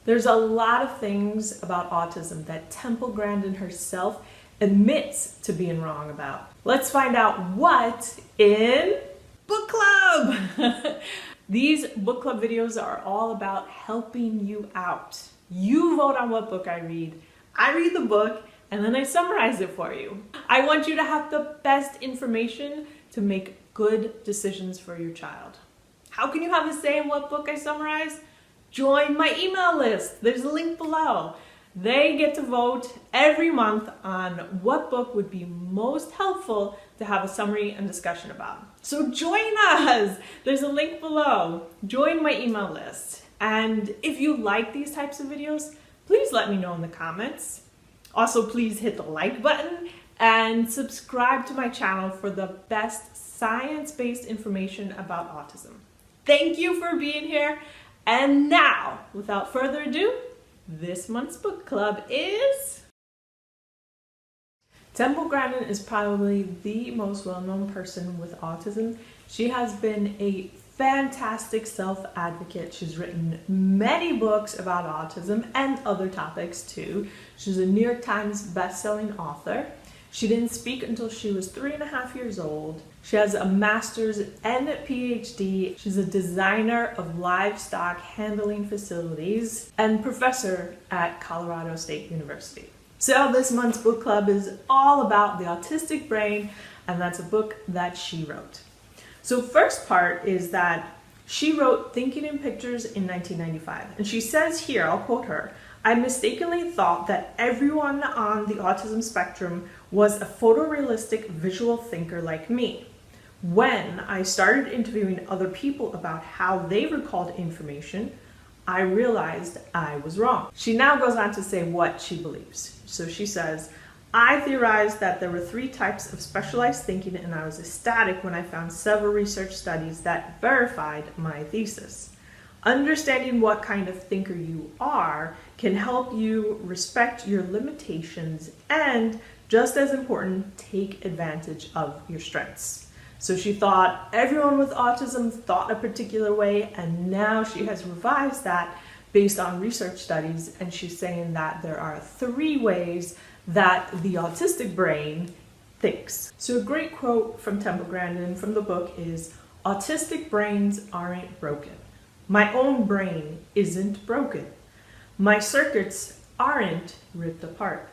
There's a lot of things about autism that Temple Grandin herself admits to being wrong about. Let's find out what in Book Club! These book club videos are all about helping you out. You vote on what book I read the book, and then I summarize it for you. I want you to have the best information to make good decisions for your child. How can you have a say in what book I summarize? Join my email list. There's a link below. They get to vote every month on what book would be most helpful to have a summary and discussion about. So join us. There's a link below. Join my email list. And if you like these types of videos, please let me know in the comments. Also, please hit the like button and subscribe to my channel for the best science-based information about autism. Thank you for being here. And now, without further ado, this month's book club is... Temple Grandin is probably the most well-known person with autism. She has been a fantastic self-advocate. She's written many books about autism and other topics too. She's a New York Times best-selling author. She didn't speak until she was 3.5 years old. She has a master's and a PhD. She's a designer of livestock handling facilities and professor at Colorado State University. So this month's book club is all about the autistic brain, and that's a book that she wrote. So first part is that she wrote Thinking in Pictures in 1995. And she says here, I'll quote her, "I mistakenly thought that everyone on the autism spectrum was a photorealistic visual thinker like me. When I started interviewing other people about how they recalled information, I realized I was wrong." She now goes on to say what she believes. So she says, "I theorized that there were 3 types of specialized thinking, and I was ecstatic when I found several research studies that verified my thesis. Understanding what kind of thinker you are can help you respect your limitations and, just as important, take advantage of your strengths." So she thought everyone with autism thought a particular way, and now she has revised that based on research studies, and she's saying that there are 3 ways that the autistic brain thinks. So a great quote from Temple Grandin from the book is, "Autistic brains aren't broken. My own brain isn't broken. My circuits aren't ripped apart.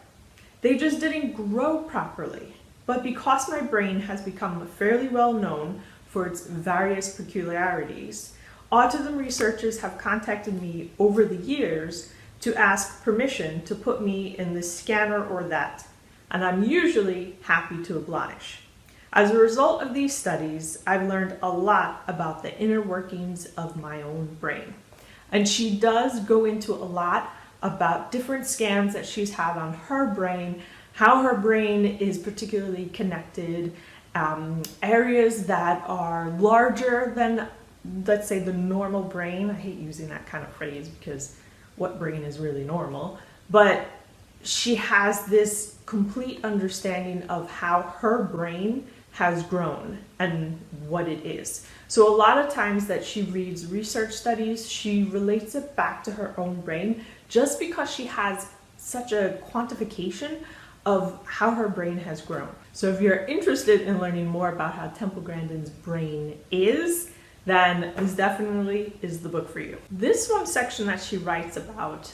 They just didn't grow properly. But because my brain has become fairly well known for its various peculiarities, autism researchers have contacted me over the years to ask permission to put me in this scanner or that, and I'm usually happy to oblige. As a result of these studies, I've learned a lot about the inner workings of my own brain." And she does go into a lot about different scans that she's had on her brain, how her brain is particularly connected, areas that are larger than, let's say, the normal brain. I hate using that kind of phrase because what brain is really normal? But she has this complete understanding of how her brain has grown and what it is. So a lot of times that she reads research studies, she relates it back to her own brain just because she has such a quantification of how her brain has grown. So if you're interested in learning more about how Temple Grandin's brain is, then this definitely is the book for you. This one section that she writes about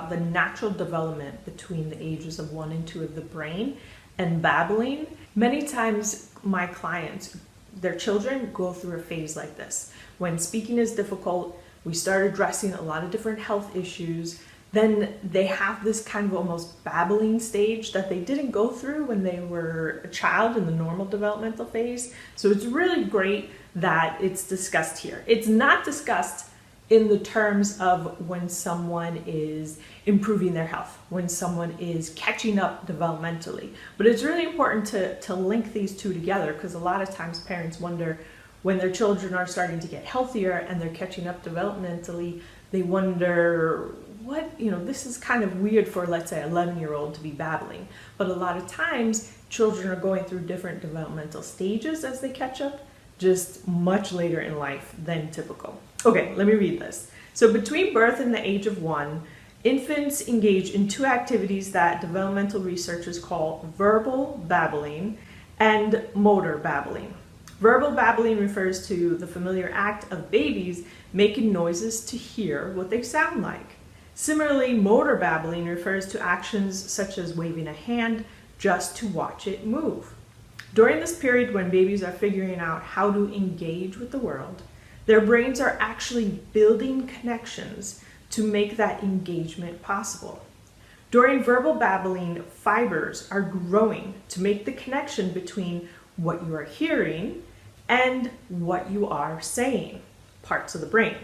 the natural development between the ages of 1 and 2 of the brain and babbling, many times my clients, their children go through a phase like this. When speaking is difficult, we start addressing a lot of different health issues, then they have this kind of almost babbling stage that they didn't go through when they were a child in the normal developmental phase. So it's really great that it's discussed here. It's not discussed in the terms of when someone is improving their health, when someone is catching up developmentally. But it's really important to link these 2 together, because a lot of times parents wonder when their children are starting to get healthier and they're catching up developmentally, they wonder, this is kind of weird for, let's say, an 11-year-old to be babbling. But a lot of times children are going through different developmental stages as they catch up, just much later in life than typical. Okay, let me read this. So between birth and the age of 1, infants engage in 2 activities that developmental researchers call verbal babbling and motor babbling. Verbal babbling refers to the familiar act of babies making noises to hear what they sound like. Similarly, motor babbling refers to actions such as waving a hand just to watch it move. During this period when babies are figuring out how to engage with the world, their brains are actually building connections to make that engagement possible. During verbal babbling, fibers are growing to make the connection between what you are hearing and what you are saying, parts of the brain.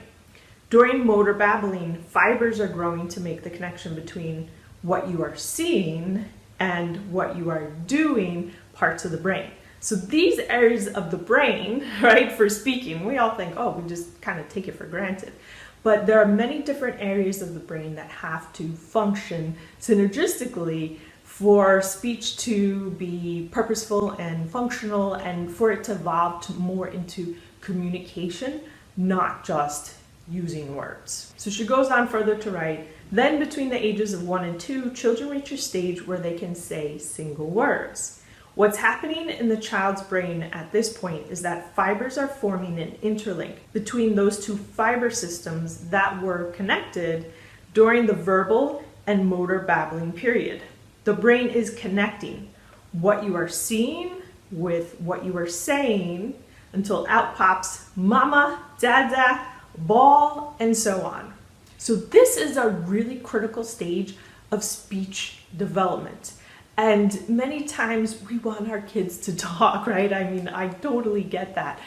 During motor babbling, fibers are growing to make the connection between what you are seeing and what you are doing, parts of the brain. So these areas of the brain, right, for speaking, we all think, oh, we just kind of take it for granted. But there are many different areas of the brain that have to function synergistically for speech to be purposeful and functional and for it to evolve more into communication, not just using words. So she goes on further to write, then between the ages of 1 and 2, children reach a stage where they can say single words. What's happening in the child's brain at this point is that fibers are forming an interlink between those 2 fiber systems that were connected during the verbal and motor babbling period. The brain is connecting what you are seeing with what you are saying until out pops mama, dada, ball, and so on. So this is a really critical stage of speech development. And many times we want our kids to talk, right? I mean, I totally get that.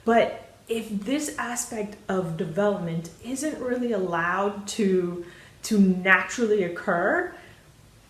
But if this aspect of development isn't really allowed to naturally occur,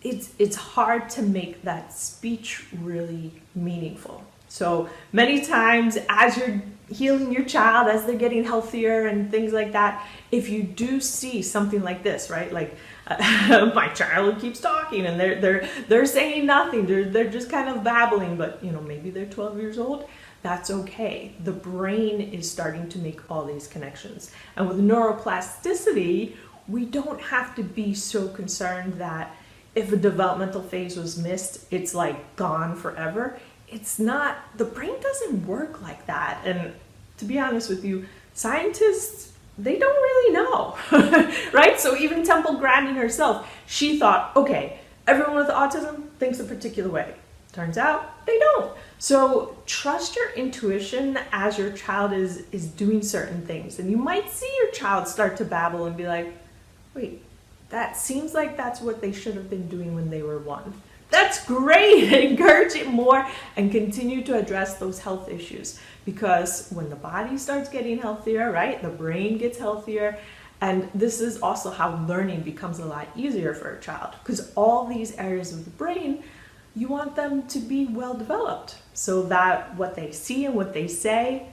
it's hard to make that speech really meaningful. So many times as you're healing your child, as they're getting healthier and things like that, if you do see something like this, right? Like my child keeps talking and they're saying nothing. They're just kind of babbling, but maybe they're 12 years old. That's okay. The brain is starting to make all these connections. And with neuroplasticity, we don't have to be so concerned that if a developmental phase was missed, it's like gone forever. It's not, the brain doesn't work like that. And to be honest with you, scientists, they don't really know, right? So even Temple Grandin herself, she thought, okay, everyone with autism thinks a particular way. Turns out they don't. So trust your intuition as your child is doing certain things. And you might see your child start to babble and be like, wait, that seems like that's what they should have been doing when they were 1. That's great. Encourage it more and continue to address those health issues, because when the body starts getting healthier, right, the brain gets healthier. And this is also how learning becomes a lot easier for a child, because all these areas of the brain, you want them to be well developed so that what they see and what they say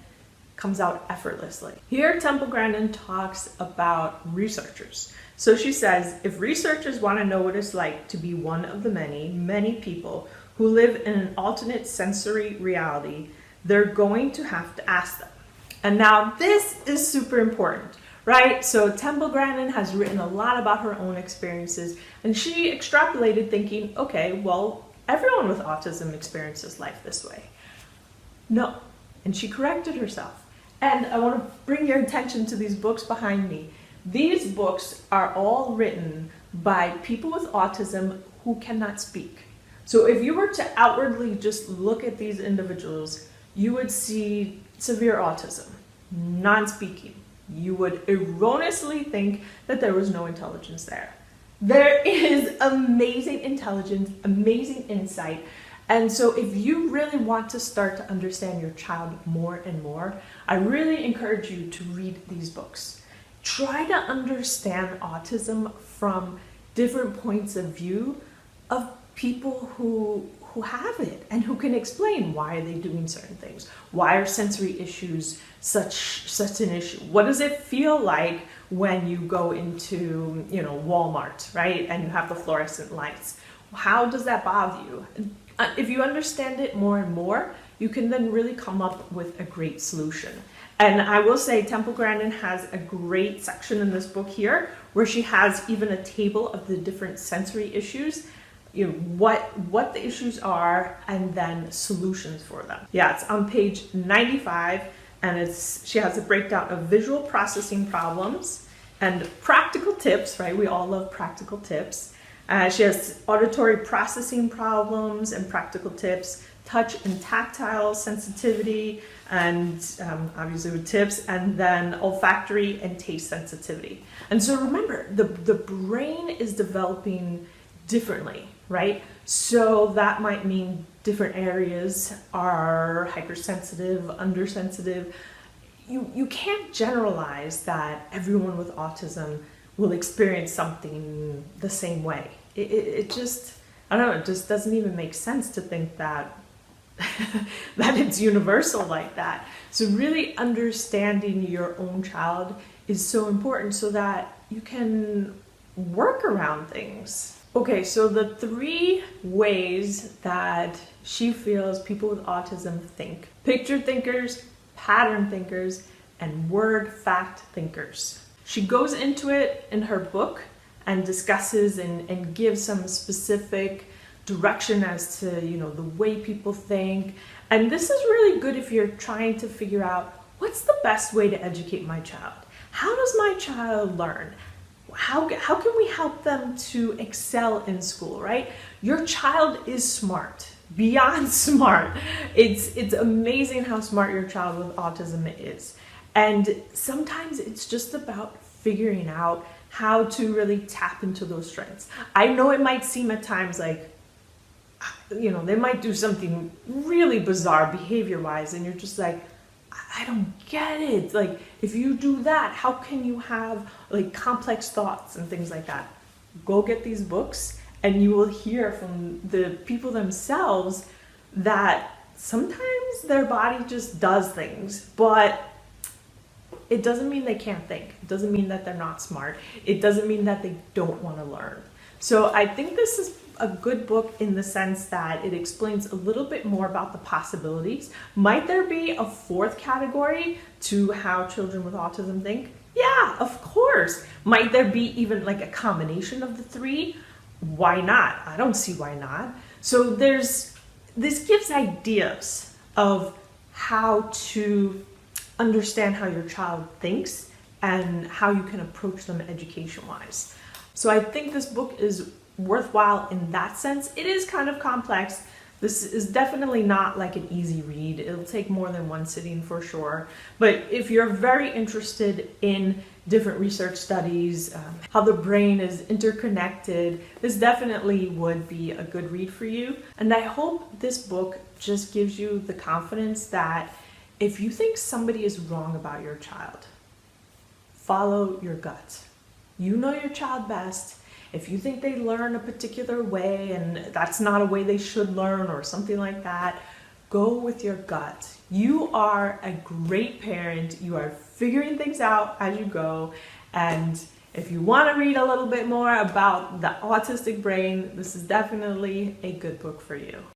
comes out effortlessly. Here, Temple Grandin talks about researchers. So she says, if researchers want to know what it's like to be one of the many people who live in an alternate sensory reality, they're going to have to ask them. And now this is super important, right? So Temple Grandin has written a lot about her own experiences, and she extrapolated thinking, okay, well, everyone with autism experiences life this way. No, and she corrected herself. And I want to bring your attention to these books behind me. These books are all written by people with autism who cannot speak. So if you were to outwardly just look at these individuals, you would see severe autism, non-speaking. You would erroneously think that there was no intelligence there. There is amazing intelligence, amazing insight. And so if you really want to start to understand your child more and more, I really encourage you to read these books. Try to understand autism from different points of view of people who have it and who can explain why are they doing certain things. Why are sensory issues such an issue? What does it feel like when you go into, Walmart, right? And you have the fluorescent lights? How does that bother you? If you understand it more and more, you can then really come up with a great solution. And I will say Temple Grandin has a great section in this book here where she has even a table of the different sensory issues, you know, what the issues are, and then solutions for them. Yeah, it's on page 95, and she has a breakdown of visual processing problems and practical tips, right? We all love practical tips. She has auditory processing problems and practical tips, touch and tactile sensitivity, and obviously with tips, and then olfactory and taste sensitivity. And so remember, the brain is developing differently, right? So that might mean different areas are hypersensitive, undersensitive. You can't generalize that everyone with autism will experience something the same way. It just, I don't know, it just doesn't even make sense to think that that it's universal like that. So really understanding your own child is so important so that you can work around things. Okay, so the 3 ways that she feels people with autism think: picture thinkers, pattern thinkers, and word fact thinkers. She goes into it in her book and discusses and gives some specific direction as to, you know, the way people think. And this is really good if you're trying to figure out what's the best way to educate my child. How does my child learn? How can we help them to excel in school, right? Your child is smart, beyond smart. It's amazing how smart your child with autism is. And sometimes it's just about figuring out how to really tap into those strengths. I know it might seem at times like, you know, they might do something really bizarre behavior-wise, and you're just like, I don't get it. Like, if you do that, how can you have like complex thoughts and things like that? Go get these books and you will hear from the people themselves that sometimes their body just does things, but it doesn't mean they can't think. It doesn't mean that they're not smart. It doesn't mean that they don't want to learn. So I think this is a good book in the sense that it explains a little bit more about the possibilities. Might there be a 4th category to how children with autism think? Yeah, of course. Might there be even like a combination of the 3? Why not? I don't see why not. So this gives ideas of how to understand how your child thinks and how you can approach them education-wise. So I think this book is worthwhile in that sense. It is kind of complex. This is definitely not like an easy read. It'll take more than one sitting for sure. But if you're very interested in different research studies, how the brain is interconnected, this definitely would be a good read for you. And I hope this book just gives you the confidence that if you think somebody is wrong about your child, follow your gut. You know your child best. If you think they learn a particular way and that's not a way they should learn or something like that, go with your gut. You are a great parent. You are figuring things out as you go. And if you want to read a little bit more about the autistic brain, this is definitely a good book for you.